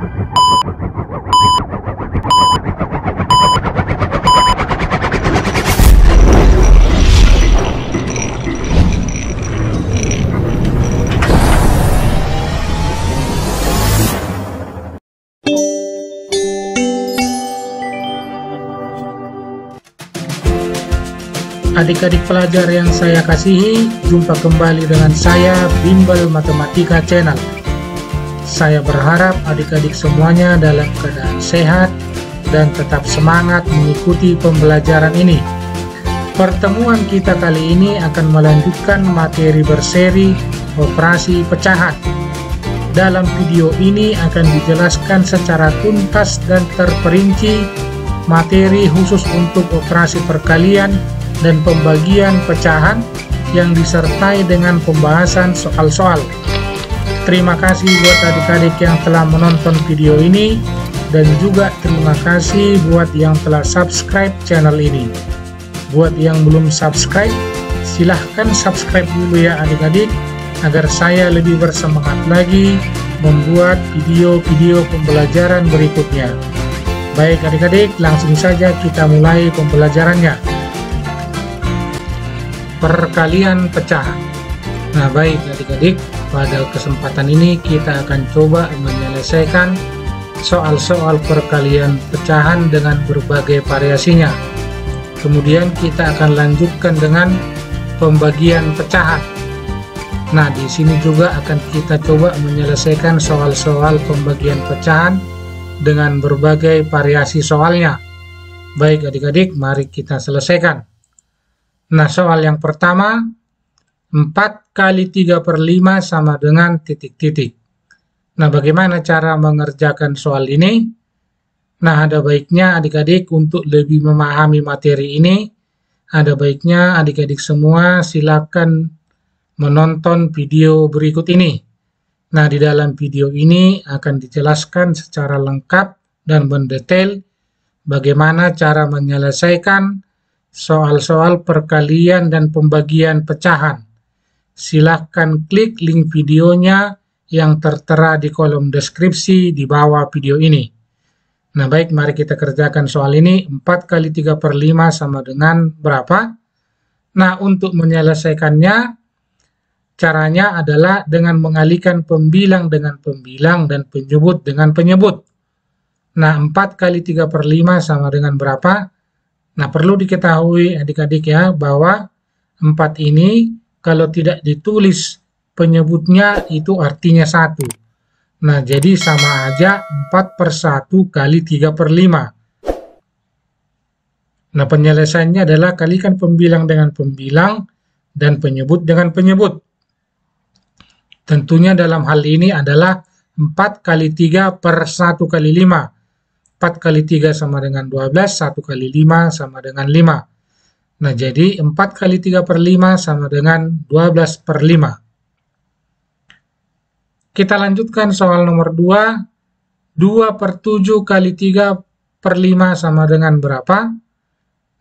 Adik-adik pelajar yang saya kasihi, jumpa kembali dengan saya, Bimbel Matematika Channel. Saya berharap adik-adik semuanya dalam keadaan sehat dan tetap semangat mengikuti pembelajaran ini. Pertemuan kita kali ini akan melanjutkan materi berseri operasi pecahan. Dalam video ini akan dijelaskan secara tuntas dan terperinci materi khusus untuk operasi perkalian dan pembagian pecahan yang disertai dengan pembahasan soal-soal. Terima kasih buat adik-adik yang telah menonton video ini, dan juga terima kasih buat yang telah subscribe channel ini. Buat yang belum subscribe, silahkan subscribe dulu ya adik-adik, agar saya lebih bersemangat lagi membuat video-video pembelajaran berikutnya. Baik adik-adik, langsung saja kita mulai pembelajarannya. Perkalian pecahan. Nah baik adik-adik, pada kesempatan ini kita akan coba menyelesaikan soal-soal perkalian pecahan dengan berbagai variasinya. Kemudian kita akan lanjutkan dengan pembagian pecahan. Nah di sini juga akan kita coba menyelesaikan soal-soal pembagian pecahan dengan berbagai variasi soalnya. Baik adik-adik, mari kita selesaikan. Nah, soal yang pertama, 4 kali 3/5 sama dengan titik-titik. Nah, bagaimana cara mengerjakan soal ini? Nah, ada baiknya adik-adik untuk lebih memahami materi ini, ada baiknya adik-adik semua silakan menonton video berikut ini. Nah, di dalam video ini akan dijelaskan secara lengkap dan mendetail bagaimana cara menyelesaikan soal-soal perkalian dan pembagian pecahan. Silahkan klik link videonya yang tertera di kolom deskripsi di bawah video ini. Nah baik, mari kita kerjakan soal ini. 4 kali 3/5 sama dengan berapa? Nah untuk menyelesaikannya, caranya adalah dengan mengalihkan pembilang dengan pembilang dan penyebut dengan penyebut. Nah 4 kali 3/5 sama dengan berapa? Nah, perlu diketahui adik-adik ya, bahwa 4 ini kalau tidak ditulis penyebutnya itu artinya 1. Nah, jadi sama aja 4/1 kali 3/5. Nah, penyelesaiannya adalah kalikan pembilang dengan pembilang dan penyebut dengan penyebut. Tentunya dalam hal ini adalah 4 kali 3 per 1 kali 5. 4 kali 3 sama dengan 12, 1 kali 5 sama dengan 5. Nah, jadi 4 kali 3/5 sama dengan 12/5. Kita lanjutkan soal nomor 2. 2/7 kali 3/5 sama dengan berapa?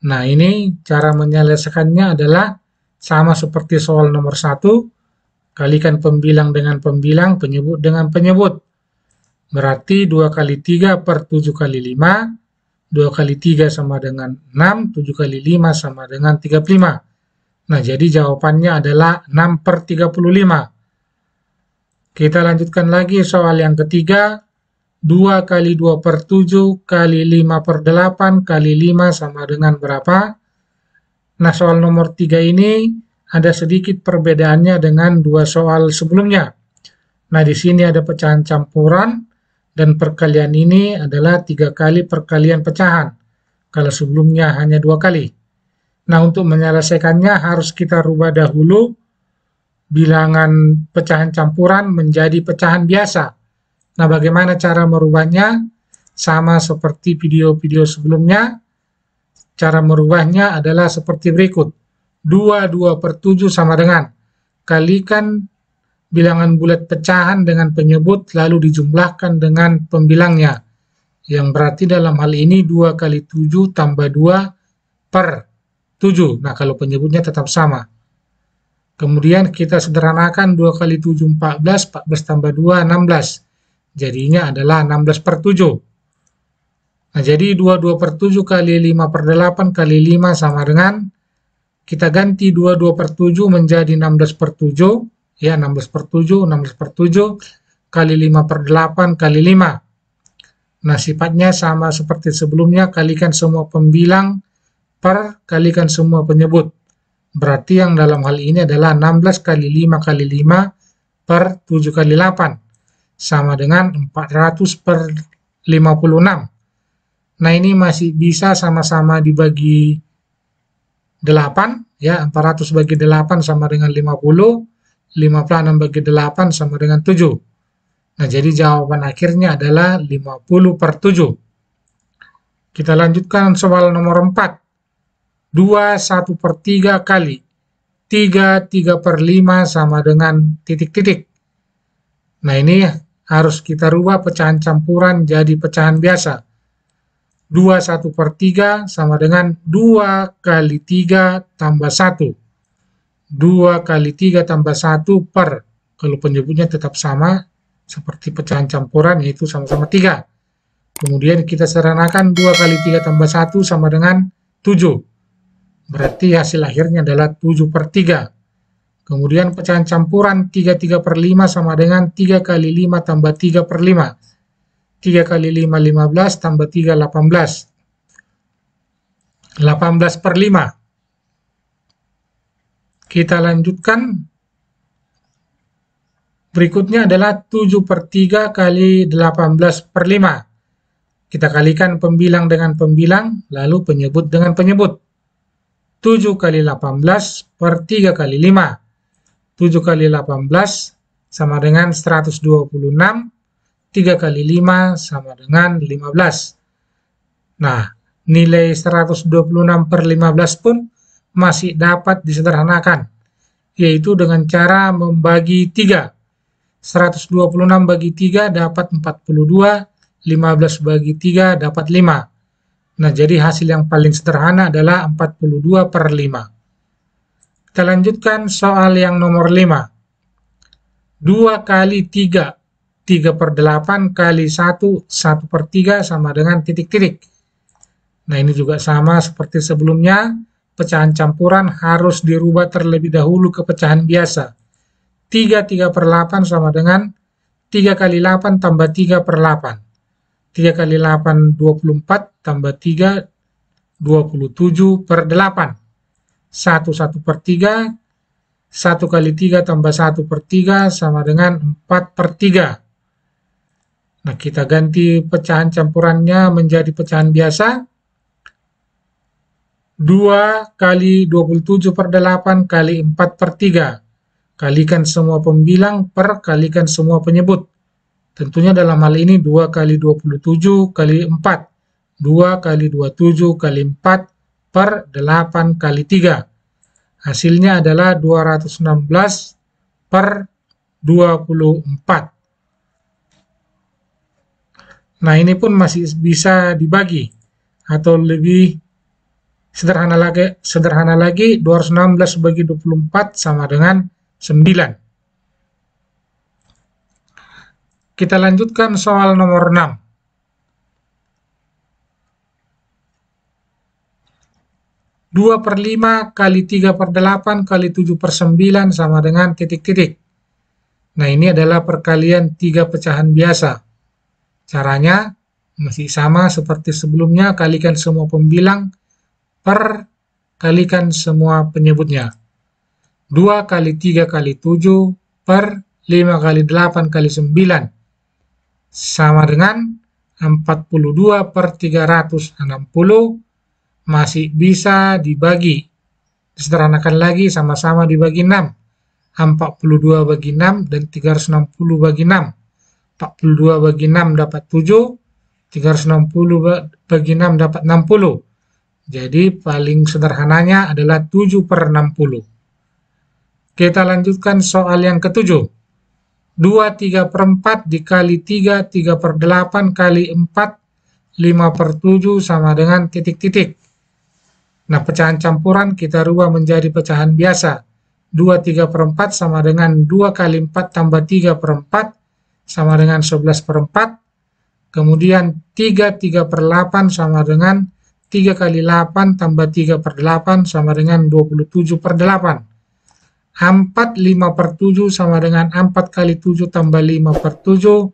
Nah, ini cara menyelesaikannya adalah sama seperti soal nomor 1. Kalikan pembilang dengan pembilang, penyebut dengan penyebut. Berarti 2 kali 3 per 7 kali 5, 2 kali 3 sama dengan 6, 7 kali 5 sama dengan 35. Nah, jadi jawabannya adalah 6/35. Kita lanjutkan lagi soal yang ketiga. 2 kali 2/7 kali 5/8 kali 5 sama dengan berapa? Nah, soal nomor 3 ini ada sedikit perbedaannya dengan dua soal sebelumnya. Nah, di sini ada pecahan campuran, dan perkalian ini adalah 3 kali perkalian pecahan, kalau sebelumnya hanya 2 kali. Nah, untuk menyelesaikannya harus kita rubah dahulu bilangan pecahan campuran menjadi pecahan biasa. Nah, bagaimana cara merubahnya? Sama seperti video-video sebelumnya, cara merubahnya adalah seperti berikut. 2/7 sama dengan, kalikan bilangan bulat pecahan dengan penyebut lalu dijumlahkan dengan pembilangnya, yang berarti dalam hal ini 2 kali 7 tambah 2 per 7. Nah, kalau penyebutnya tetap sama. Kemudian kita sederhanakan 2 kali 7 14, 14 tambah 2 16. jadinya adalah 16/7. Nah, jadi 22/7 kali 5/8 kali 5 sama dengan, kita ganti 22/7 menjadi 16/7, ya 16/7, 16/7 kali 5/8 kali 5. Nah, sifatnya sama seperti sebelumnya, kalikan semua pembilang per kalikan semua penyebut. Berarti yang dalam hal ini adalah 16 kali 5 kali 5 per 7 kali 8, sama dengan 400/56. Nah, ini masih bisa sama-sama dibagi 8, ya, 400 bagi 8 sama dengan 50, 56 bagi 8 sama dengan 7. Nah, jadi jawaban akhirnya adalah 50/7. Kita lanjutkan soal nomor 4. 2 1/3 kali 3 3/5 sama dengan titik-titik. Nah, ini harus kita rubah pecahan campuran jadi pecahan biasa. 2 1/3 sama dengan 2 kali 3 tambah 1. 2 kali 3 tambah 1 per, kalau penyebutnya tetap sama seperti pecahan campuran, yaitu sama-sama 3. Kemudian kita sederhanakan 2 kali 3 tambah 1 sama dengan 7. Berarti hasil akhirnya adalah 7/3. Kemudian pecahan campuran 3 3/5 sama dengan 3 kali 5 tambah 3/5. 3 kali 5, 15, tambah 3, 18. 18/5. Kita lanjutkan. Berikutnya adalah 7/3 kali 18/5. Kita kalikan pembilang dengan pembilang, lalu penyebut dengan penyebut. 7 kali 18 per 3 kali 5. 7 kali 18 sama dengan 126. 3 kali 5 sama dengan 15. Nah, nilai 126/15 pun masih dapat disederhanakan, yaitu dengan cara membagi 3. 126 bagi 3 dapat 42, 15 bagi 3 dapat 5. Nah, jadi hasil yang paling sederhana adalah 42/5. Kita lanjutkan soal yang nomor 5. 2 kali 3 3/8 kali 1 1/3 sama dengan titik-titik. Nah, ini juga sama seperti sebelumnya, pecahan campuran harus dirubah terlebih dahulu ke pecahan biasa. 3 3/8 sama dengan 3 kali 8 tambah 3/8. 3 kali 8 24 tambah 3 27/8. 1 1/3. 1 kali 3 tambah 1/3 sama dengan 4/3. Nah, kita ganti pecahan campurannya menjadi pecahan biasa. 2 kali 27/8 kali 4/3. Kalikan semua pembilang per kalikan semua penyebut. Tentunya dalam hal ini 2 kali 27 kali 4. 2 kali 27 kali 4 per 8 kali 3. Hasilnya adalah 216/24. Nah, ini pun masih bisa dibagi, atau lebih sederhana lagi 216 bagi 24 sama dengan 9. Kita lanjutkan soal nomor 6. 2/5 kali 3/8 kali 7/9 sama dengan titik-titik. Nah, ini adalah perkalian 3 pecahan biasa. Caranya masih sama seperti sebelumnya, kalikan semua pembilang per kalikan semua penyebutnya. 2 kali 3 kali 7 per 5 kali 8 kali 9 sama dengan 42/360. Masih bisa dibagi. Disederhanakan lagi, sama-sama dibagi 6. 42 bagi 6 dan 360 bagi 6. 42 bagi 6 dapat 7, 360 bagi 6 dapat 60. Jadi paling sederhananya adalah 7/60. Kita lanjutkan soal yang ke-7. 2 3/4 dikali 3 3/8 kali 4 5/7 sama dengan titik-titik. Nah, pecahan campuran kita rubah menjadi pecahan biasa. 2 3/4 sama dengan 2 kali 4 tambah 3/4 sama dengan 11 per 4. Kemudian 3/8 sama dengan 3 kali 8 tambah 3 per 8 sama dengan 27 per 8. 5/7 sama dengan 4 kali 7 tambah 5 per 7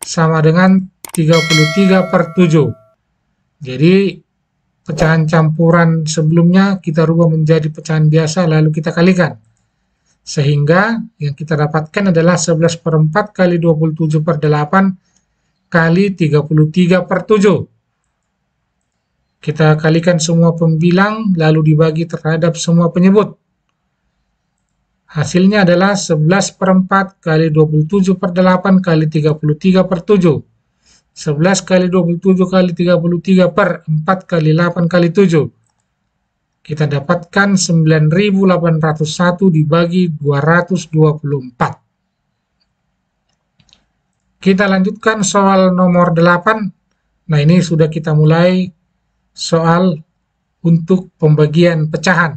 sama dengan 33 per 7. Jadi pecahan campuran sebelumnya kita rubah menjadi pecahan biasa lalu kita kalikan. Sehingga yang kita dapatkan adalah 11 per 4 kali 27 per 8 kali 33 per 7. Kita kalikan semua pembilang lalu dibagi terhadap semua penyebut. Hasilnya adalah 11 per 4 kali 27 per 8 kali 33 per 7. 11 kali 27 kali 33 per 4 kali 8 kali 7. Kita dapatkan 9.801 dibagi 224. Kita lanjutkan soal nomor 8. Nah, ini sudah kita mulai soal untuk pembagian pecahan.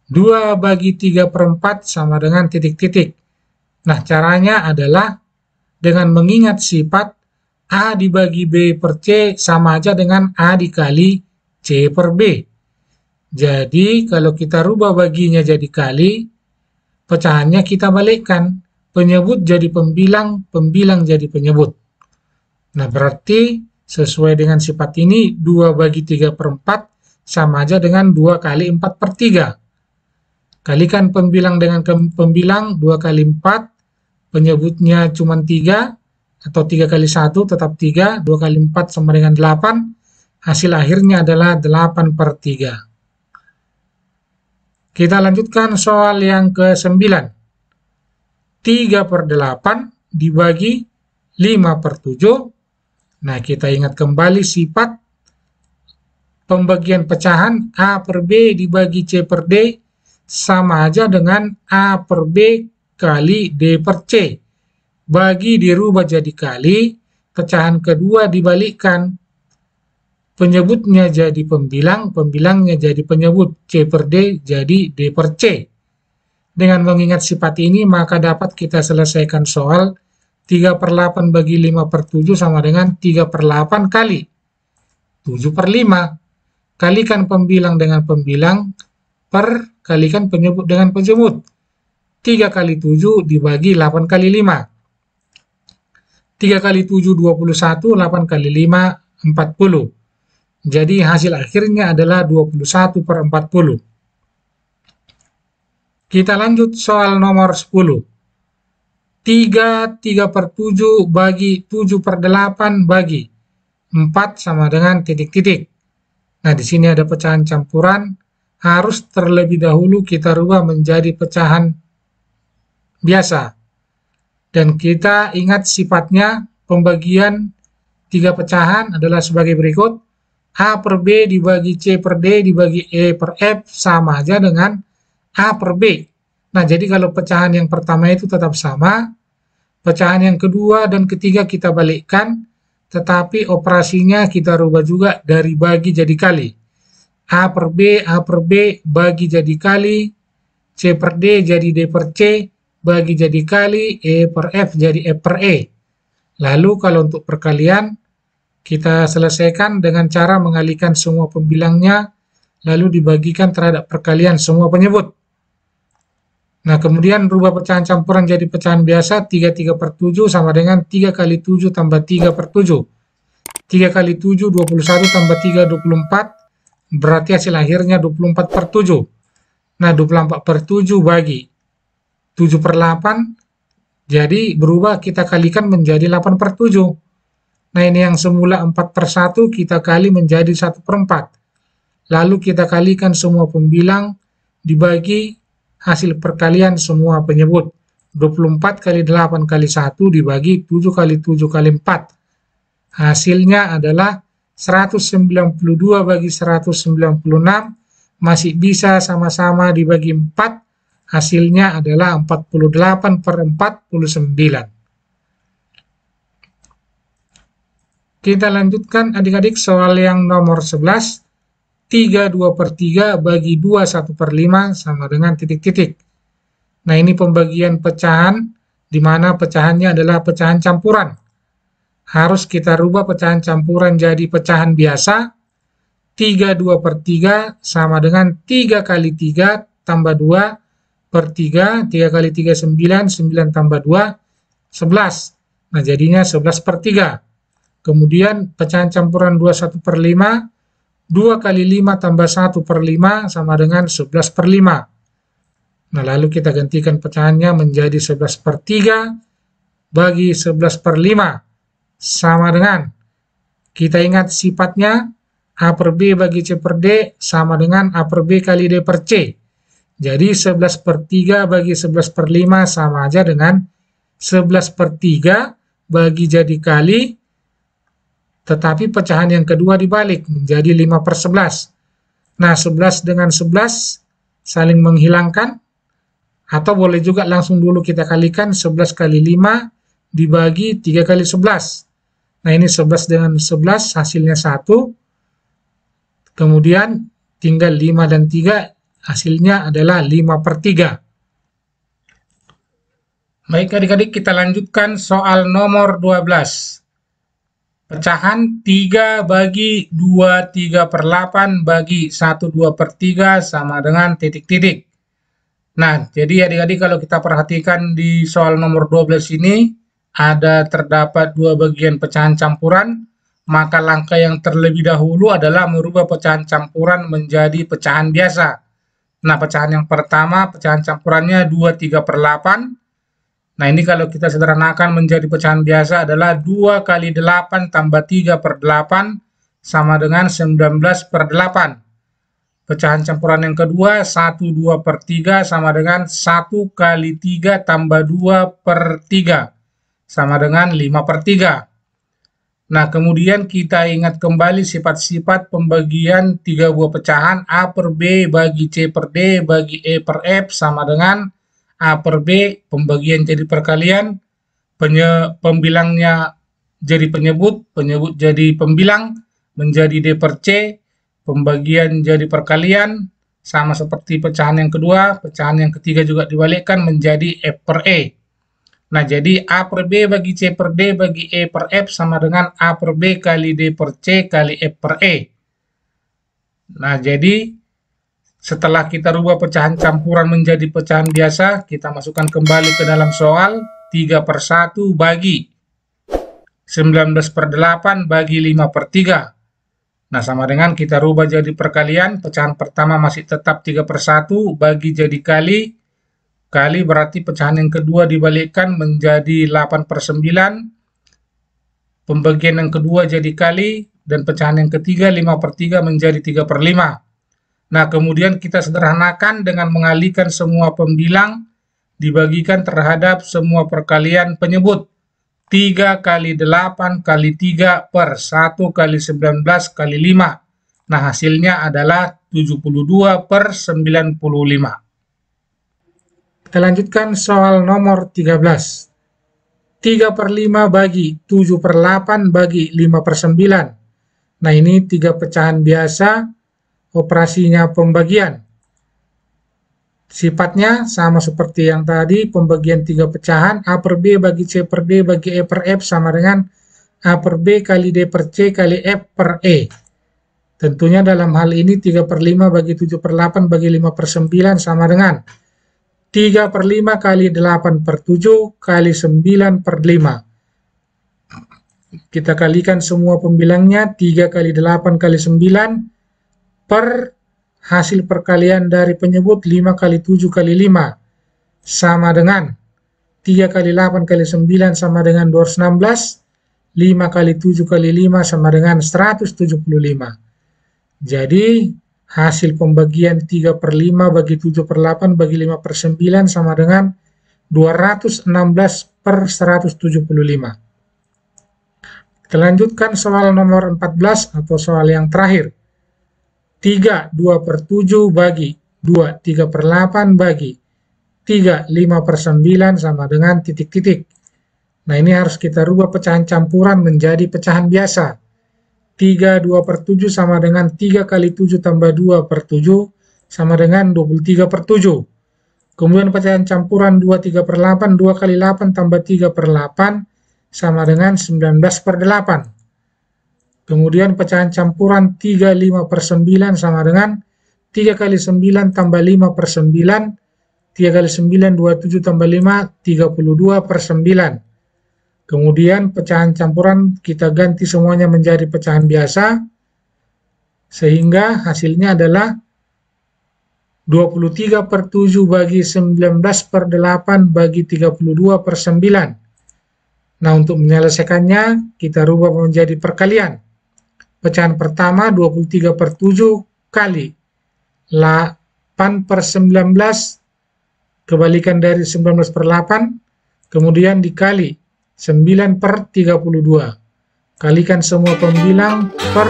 2 bagi 3 per 4 sama dengan titik-titik. Nah, caranya adalah dengan mengingat sifat A dibagi B per C sama aja dengan A dikali C per B. Jadi, kalau kita rubah baginya jadi kali, pecahannya kita balikkan. Penyebut jadi pembilang, pembilang jadi penyebut. Nah, berarti sesuai dengan sifat ini, 2 bagi 3 per 4 sama aja dengan 2 kali 4 per 3. Kalikan pembilang dengan pembilang, 2 kali 4, penyebutnya cuma 3, atau 3 kali 1 tetap 3, 2 kali 4 sama dengan 8, hasil akhirnya adalah 8 per 3. Kita lanjutkan soal yang ke-9. 3 per 8 dibagi 5 per 7. Nah, kita ingat kembali sifat pembagian pecahan A per B dibagi C per D sama aja dengan A per B kali D per C. Bagi dirubah jadi kali, pecahan kedua dibalikkan. Penyebutnya jadi pembilang, pembilangnya jadi penyebut, C per D jadi D per C. Dengan mengingat sifat ini, maka dapat kita selesaikan soal 3 per 8 bagi 5 per 7 sama dengan 3 per 8 kali 7 per 5. Kalikan pembilang dengan pembilang, per kalikan penyebut dengan penyebut. 3 kali 7 dibagi 8 kali 5. 3 kali 7, 21, 8 kali 5, 40. Jadi hasil akhirnya adalah 21 per 40. Kita lanjut soal nomor 10. 3 per 7 bagi 7 per 8 bagi 4 sama dengan titik-titik. Nah, di sini ada pecahan campuran. Harus terlebih dahulu kita rubah menjadi pecahan biasa. Dan kita ingat sifatnya pembagian 3 pecahan adalah sebagai berikut. A per B dibagi C per D dibagi E per F sama aja dengan A per B. Nah, jadi kalau pecahan yang pertama itu tetap sama, pecahan yang kedua dan ketiga kita balikkan, tetapi operasinya kita rubah juga dari bagi jadi kali. A per B bagi jadi kali, C per D jadi D per C, bagi jadi kali, E per F jadi F per E. Lalu kalau untuk perkalian, kita selesaikan dengan cara mengalihkan semua pembilangnya, lalu dibagikan terhadap perkalian semua penyebut. Nah, kemudian rubah pecahan campuran jadi pecahan biasa, 3 per 7 sama dengan 3 kali 7 tambah 3 per 7. 3 kali 7, 21 tambah 3, 24. Berarti hasil akhirnya 24 per 7. Nah, 24 per 7 bagi 7 per 8. Jadi berubah kita kalikan menjadi 8 per 7. Nah, ini yang semula 4 per 1 kita kali menjadi 1 per 4. Lalu kita kalikan semua pembilang dibagi hasil perkalian semua penyebut. 24 kali 8 kali 1 dibagi 7 kali 7 kali 4. Hasilnya adalah 192 bagi 196. Masih bisa sama-sama dibagi 4. Hasilnya adalah 48 per 49. Kita lanjutkan adik-adik soal yang nomor 11. 3 per 3 bagi 2 1 per 5 sama dengan titik-titik. Nah, ini pembagian pecahan di mana pecahannya adalah pecahan campuran. Harus kita rubah pecahan campuran jadi pecahan biasa. 32/3 sama dengan 3 kali 3 tambah 2 per 3, 3 kali 3 9, 9 tambah 2, 11. Nah, jadinya 11/3. Kemudian pecahan campuran 21/5, 2 kali 5 tambah 1/5 sama dengan 11/5. Nah, lalu kita gantikan pecahannya menjadi 11/3 bagi 11/5 sama dengan, kita ingat sifatnya, A per B bagi C per D sama dengan A per B kali D per C. Jadi 11/3 bagi 11/5 sama aja dengan 11/3 bagi jadi kali, tetapi pecahan yang kedua dibalik menjadi 5/11. Nah, 11 dengan 11 saling menghilangkan, atau boleh juga langsung dulu kita kalikan 11 kali 5 dibagi 3 kali 11. Nah, ini 11 dengan 11 hasilnya 1. Kemudian tinggal 5 dan 3 hasilnya adalah 5/3. Baik adik-adik, kita lanjutkan soal nomor 12. Pecahan 3 bagi 2 3/8 bagi 1 2/3 sama dengan titik-titik. Nah, jadi adik-adik kalau kita perhatikan di soal nomor 12 ini, terdapat dua bagian pecahan campuran, maka langkah yang terlebih dahulu adalah merubah pecahan campuran menjadi pecahan biasa. Nah, pecahan yang pertama, pecahan campurannya 2 3/8. Nah, ini kalau kita sederhanakan menjadi pecahan biasa adalah 2 kali 8 tambah 3/8 sama dengan 19/8. Pecahan campuran yang kedua, 1 2/3 sama dengan 1 kali 3 tambah 2/3 sama dengan 5/3. Nah, kemudian kita ingat kembali sifat-sifat pembagian 3 buah pecahan, A per B bagi C per D bagi E per F sama dengan A per B, pembagian jadi perkalian, pembilangnya jadi penyebut, penyebut jadi pembilang, menjadi D per C, pembagian jadi perkalian, sama seperti pecahan yang kedua, pecahan yang ketiga juga dibalikkan menjadi F per E. Nah, jadi A per B bagi C per D bagi E per F sama dengan A per B kali D per C kali F per E. Nah, jadi setelah kita rubah pecahan campuran menjadi pecahan biasa, kita masukkan kembali ke dalam soal. 3/1 bagi 19/8 bagi 5/3. Nah, sama dengan kita rubah jadi perkalian. Pecahan pertama masih tetap 3/1 bagi jadi kali. Kali berarti pecahan yang kedua dibalikkan menjadi 8/9. Pembagian yang kedua jadi kali. Dan pecahan yang ketiga 5/3 menjadi 3/5. Nah, kemudian kita sederhanakan dengan mengalihkan semua pembilang dibagikan terhadap semua perkalian penyebut. 3 kali 8 kali 3 per 1 kali 19 kali 5. Nah, hasilnya adalah 72/95. Kita lanjutkan soal nomor 13. 3/5 bagi 7/8 bagi 5/9. Nah, ini 3 pecahan biasa. Operasinya pembagian. Sifatnya sama seperti yang tadi, pembagian 3 pecahan, A per B bagi C per D bagi E per F sama dengan A per B kali D per C kali F per E. Tentunya dalam hal ini 3/5 bagi 7/8 bagi 5/9 sama dengan 3/5 kali 8/7 kali 9/5. Kita kalikan semua pembilangnya, 3 kali 8 kali 9 per hasil perkalian dari penyebut 5 kali 7 kali 5 sama dengan 3 kali 8 kali 9 sama dengan 216, 5 kali 7 kali 5 sama dengan 175. Jadi hasil pembagian 3/5 bagi 7/8 bagi 5/9 sama dengan 216/175. Kita lanjutkan soal nomor 14 atau soal yang terakhir. 3 2/7 bagi 2 3/8 bagi 3 5/9 sama dengan titik-titik. Nah, ini harus kita rubah pecahan campuran menjadi pecahan biasa. 3 2/7 sama dengan 3 kali 7 tambah 2/7 sama dengan 23/7. Kemudian pecahan campuran 23/8, 2 kali 8 tambah 3/8 sama dengan 19/8. Kemudian pecahan campuran 35/9 sama dengan 3 kali 9 tambah 5/9, 3 kali 9, 27 tambah 5, 32/9. Kemudian pecahan campuran kita ganti semuanya menjadi pecahan biasa, sehingga hasilnya adalah 23/7 bagi 19/8 bagi 32/9. Nah, untuk menyelesaikannya, kita rubah menjadi perkalian. Pecahan pertama 23/7 kali 8/19, kebalikan dari 19/8, kemudian dikali 9/32. Kalikan semua pembilang per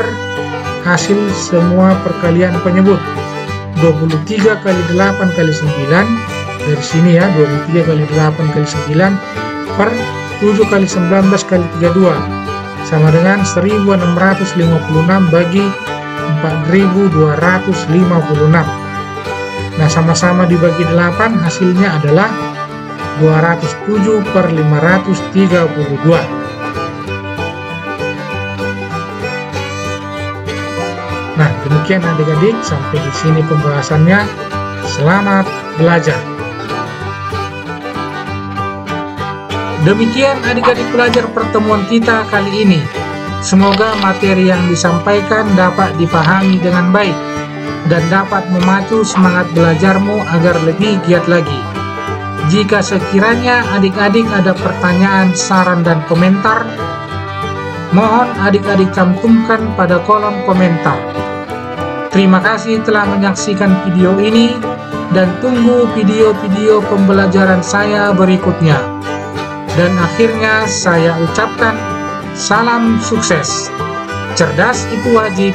hasil semua perkalian penyebut. 23 kali 8 kali 9, dari sini ya, 23 kali 8 kali 9 per 7 kali 19 kali 32 sama dengan 1656 bagi 4256. Nah, sama-sama dibagi 8, hasilnya adalah 207/532. Nah, demikian adik-adik, sampai di sini pembahasannya. Selamat belajar. Demikian adik-adik pelajar pertemuan kita kali ini. Semoga materi yang disampaikan dapat dipahami dengan baik dan dapat memacu semangat belajarmu agar lebih giat lagi. Jika sekiranya adik-adik ada pertanyaan, saran, dan komentar, mohon adik-adik cantumkan pada kolom komentar. Terima kasih telah menyaksikan video ini dan tunggu video-video pembelajaran saya berikutnya. Dan akhirnya saya ucapkan salam sukses. Cerdas itu wajib,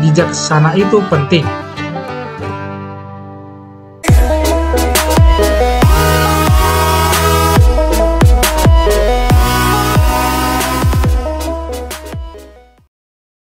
bijaksana itu penting.